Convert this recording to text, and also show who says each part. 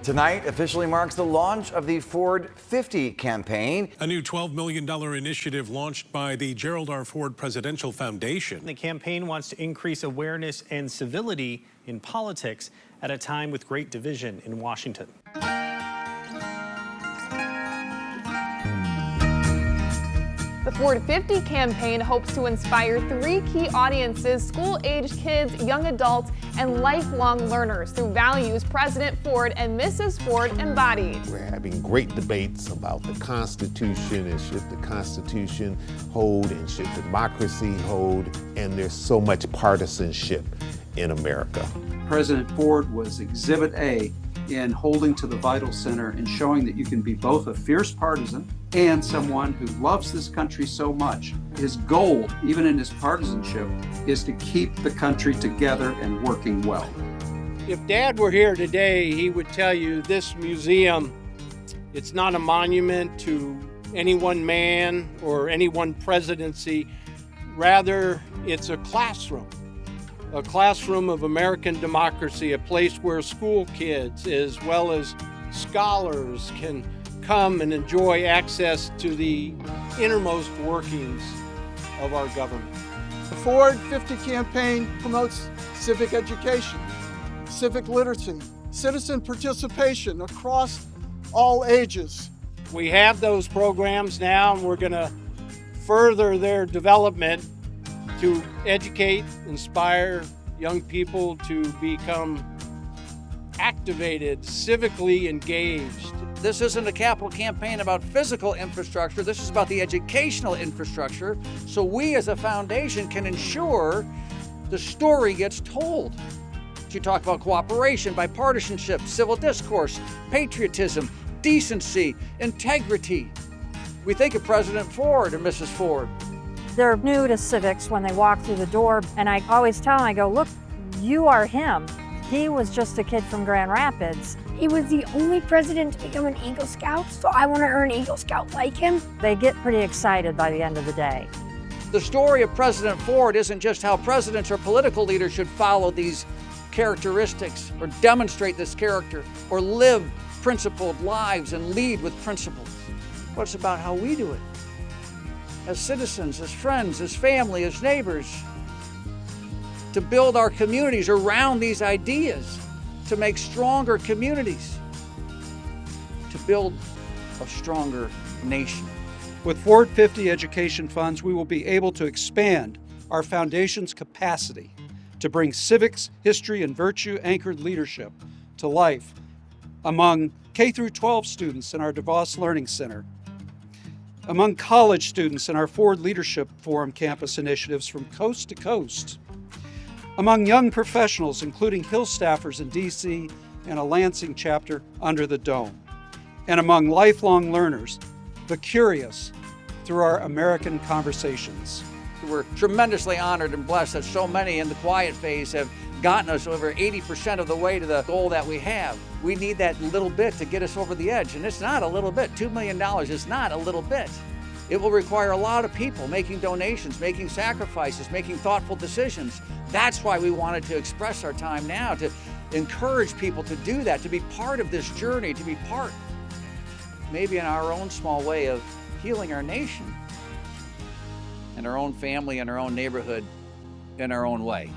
Speaker 1: Tonight officially marks the launch of the Ford 50 campaign.
Speaker 2: A new $12 million initiative launched by the Gerald R. Ford Presidential Foundation.
Speaker 3: The campaign wants to increase awareness and civility in politics at a time with great division in Washington.
Speaker 4: The Ford 50 campaign hopes to inspire 3 key audiences: school-aged kids, young adults, and lifelong learners through values President Ford and Mrs. Ford embodied.
Speaker 5: We're having great debates about the Constitution and should the Constitution hold and should democracy hold, and there's so much partisanship in America.
Speaker 6: President Ford was Exhibit A in holding to the vital center and showing that you can be both a fierce partisan and someone who loves this country so much. His goal, even in his partisanship, is to keep the country together and working well.
Speaker 7: If Dad were here today, he would tell you this museum, it's not a monument to any one man or any one presidency. Rather, it's a classroom of American democracy, a place where school kids as well as scholars can come and enjoy access to the innermost workings of our government.
Speaker 8: The Ford 50 campaign promotes civic education, civic literacy, citizen participation across all ages.
Speaker 7: We have those programs now, and we're going to further their development to educate, inspire young people to become activated, civically engaged.
Speaker 9: This isn't a capital campaign about physical infrastructure. This is about the educational infrastructure, so we as a foundation can ensure the story gets told. You talk about cooperation, bipartisanship, civil discourse, patriotism, decency, integrity. We think of President Ford and Mrs. Ford.
Speaker 10: They're new to civics when they walk through the door, and I always tell them, I go, look, you are him. He was just a kid from Grand Rapids.
Speaker 11: He was the only president to become an Eagle Scout, so I want to earn Eagle Scout like him.
Speaker 10: They get pretty excited by the end of the day.
Speaker 9: The story of President Ford isn't just how presidents or political leaders should follow these characteristics or demonstrate this character or live principled lives and lead with principles. But it's about how we do it. As citizens, as friends, as family, as neighbors, to build our communities around these ideas, to make stronger communities, to build a stronger nation.
Speaker 6: With Ford 50 education funds, we will be able to expand our foundation's capacity to bring civics, history, and virtue-anchored leadership to life among K-12 students in our DeVos Learning Center, among college students in our Ford Leadership Forum campus initiatives from coast to coast, among young professionals, including Hill staffers in DC and a Lansing chapter under the dome, and among lifelong learners, the curious, through our American Conversations.
Speaker 9: We're tremendously honored and blessed that so many in the quiet phase have gotten us over 80% of the way to the goal that we have. We need that little bit to get us over the edge, and it's not a little bit. $2 million is not a little bit. It will require a lot of people making donations, making sacrifices, making thoughtful decisions. That's why we wanted to express our time now, to encourage people to do that, to be part of this journey, to be part, maybe in our own small way, of healing our nation and our own family and our own neighborhood in our own way.